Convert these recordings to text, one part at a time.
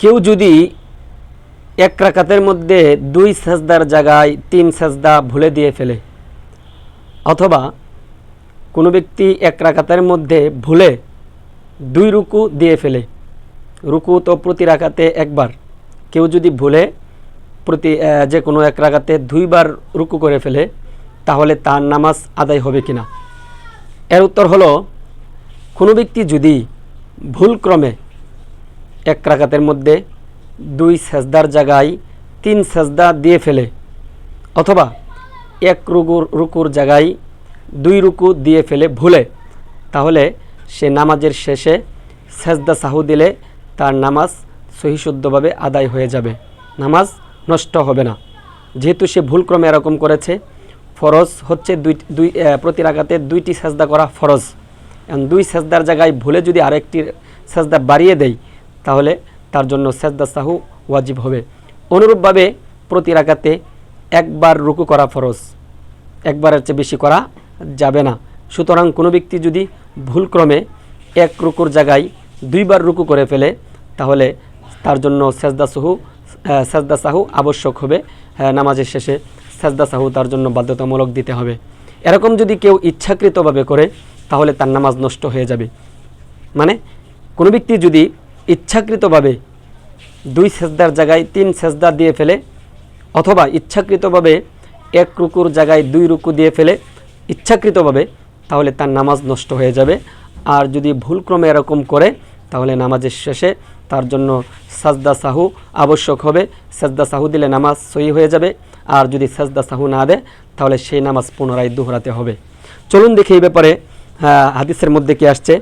কেউ যদি এক রাকাতের মধ্যে 2 সেজদার জায়গায় 3 সেজদা ভুলে দিয়ে ফেলে, অথবা কোনো ব্যক্তি এক রাকাতের মধ্যে ভুলে 2 রুকু দিয়ে ফেলে, রুকু তো প্রতি রাকাতে একবার, কেউ যদি ভুলে যে কোনো এক রাকাতে 2 বার রুকু করে ফেলে, তাহলে তার নামাজ আদায় হবে কিনা? এর উত্তর হলো, কোনো ব্যক্তি যদি ভুলক্রমে এক রাকাতের মধ্যে 2 সেজদার জায়গায় 3 সেজদা দিয়ে ফেলে, অথবা এক রুকুর জায়গায় 2 রুকু দিয়ে ফেলে ভুলে, তাহলে সে নামাজের শেষে সেজদা সাহু দিলে তার নামাজ সহিশুদ্ধভাবে আদায় হয়ে যাবে, নামাজ নষ্ট হবে না। যেহেতু সে ভুলক্রমে এরকম করেছে, ফরজ হচ্ছে প্রতি রাকাতে 2টি সেজদা করা ফরজ, এবং 2 সেজদার জায়গায় ভুলে যদি আরেকটি সেজদা বাড়িয়ে দেয়, তাহলে তার জন্য সেজদা সাহু ওয়াজিব হবে। অনুরূপভাবে প্রতি রাকাতে একবার রুকু করা ফরজ, একবারের চেয়ে বেশি করা যাবে না। সুতরাং কোনো ব্যক্তি যদি ভুলক্রমে এক রুকুর জায়গায় 2 বার রুকু করে ফেলে, তাহলে তার জন্য সেজদা সাহু আবশ্যক হবে। নামাজের শেষে সেজদা সাহু তার জন্য বাধ্যতামূলক দিতে হবে। এরকম যদি কেউ ইচ্ছাকৃতভাবে করে, তাহলে তার নামাজ নষ্ট হয়ে যাবে। মানে কোনো ব্যক্তি যদি ইচ্ছাকৃতভাবে 2 সেজদার জায়গায় 3 সেজদা দিয়ে ফেলে, অথবা ইচ্ছাকৃতভাবে এক রুকুর জায়গায় 2 রুকু দিয়ে ফেলে ইচ্ছাকৃতভাবে, তাহলে তার নামাজ নষ্ট হয়ে যাবে। আর যদি ভুলক্রমে এরকম করে, তাহলে নামাজের শেষে তার জন্য সাজদা সাহু আবশ্যক হবে। সাজদা সাহু দিলে নামাজ সহি হয়ে যাবে, আর যদি সাজদা সাহু না দেয়, তাহলে সেই নামাজ পুনরায় দোহরাতে হবে। চলুন দেখি এই ব্যাপারে হাদিসের মধ্যে কি আসছে।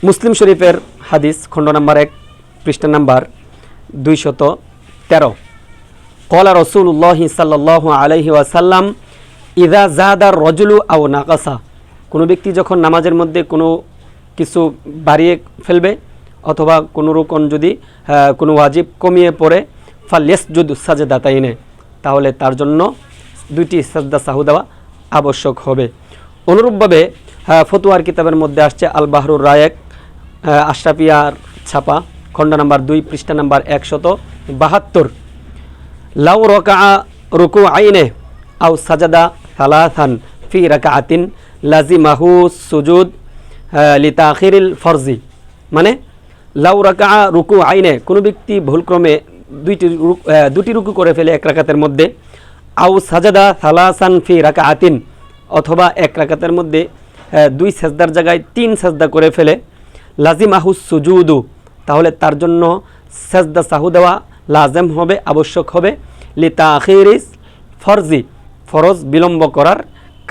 মুসলিম শরীফের হাদিস, খণ্ড নাম্বার 1, পৃষ্ঠা নাম্বার 213। ক্বালা রাসূলুল্লাহি সাল্লাল্লাহু আলাইহি ওয়াসাল্লাম, ইযা যাদা রাজুলু আও নাকাসা, কোনো ব্যক্তি যখন নামাজের মধ্যে কোনো কিছু বাড়িয়ে ফেলবে, অথবা কোনো রুকন যদি কোনো ওয়াজিব কমিয়ে পড়ে, ফালইয়াসজুদ সাজদাতাইনে, তাহলে তার জন্য 2টি সাজদা সাহু দেওয়া আবশ্যক হবে। অনুরূপভাবে ফতোয়ার কিতাবের মধ্যে আসছে আল বাহরুর রায়েক, আশরাফিয়ার ছাপা, খণ্ড নাম্বার 2, পৃষ্ঠা নাম্বার 172। লাউ রাকা রুকু আইনে আও সাজাদা সালাসান ফি রাকাআতিন লাজিমাহু সুজুদ লিতাখিরিল ফরজি। মানে লাউ রাকা রুকু আইনে, কোনো ব্যক্তি ভুলক্রমে 2টি রুকু করে ফেলে এক রাকাতের মধ্যে, আও সাজাদা সালাসান ফি রাকাআতিন, অথবা এক রাকাতের মধ্যে 2 সেজদার জায়গায় 3 সেজদা করে ফেলে, লাজিমাহু সুজুদু, তাহলে তার জন্য সেজদা সাহু দেওয়া লাজেম হবে, আবশ্যক হবে, লিতাখিরিস ফরজি, ফরজ বিলম্ব করার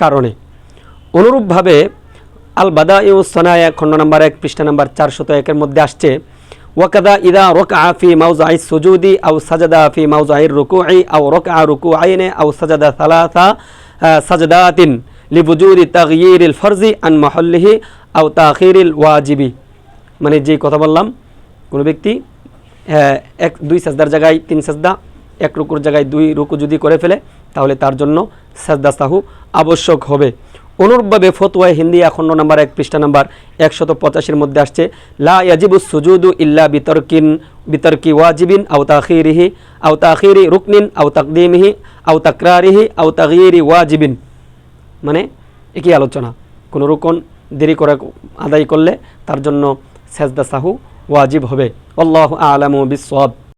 কারণে। অনুরূপভাবে আল বাদাইউ সনায়া, খণ্ড নাম্বার 1, পৃষ্ঠা নাম্বার 401-এর মধ্যে আসছে, ওয়াকাদা ইদা রাকা ফি মাওজাই সুজুদি আও সাজাদা ফি মাওজাইর রুকুই আও রাকা রুকুআইনে আও সাজাদা সালাসা সাজদাতিন লিবুজুদি তাগয়িরিল ফরজি আন মাহাল্লিহি আও তাখিরিল ওয়াজিবি। মানে যে কথা বললাম, কোনো ব্যক্তি 2 সেজদার জায়গায় 3 সেজদা, এক রুকুর জায়গায় 2 রুকু যদি করে ফেলে, তাহলে তার জন্য সাজদা সাহু আবশ্যক হবে। অনুরূপভাবে ফতোয়া হিন্দিয়া, খণ্ড নাম্বার 1, পৃষ্ঠা নাম্বার 185-এর মধ্যে আসছে, লা ইয়াজিবুস সুজুদু ইল্লা বিতরকি ওয়াজিবিন আও তাখিরিহি আও তাখিরি রুকনিন আও তাকদিমিহি আও তাকরারিহি আও তাগয়িরি ওয়াজিবিন। মানে একই আলোচনা, কোনো রুকন দেরি করে আদায় করলে তার জন্য সাজদা সাহু ওয়াজিব হবে। আল্লাহু আ'লামু বিস-সাওয়াব।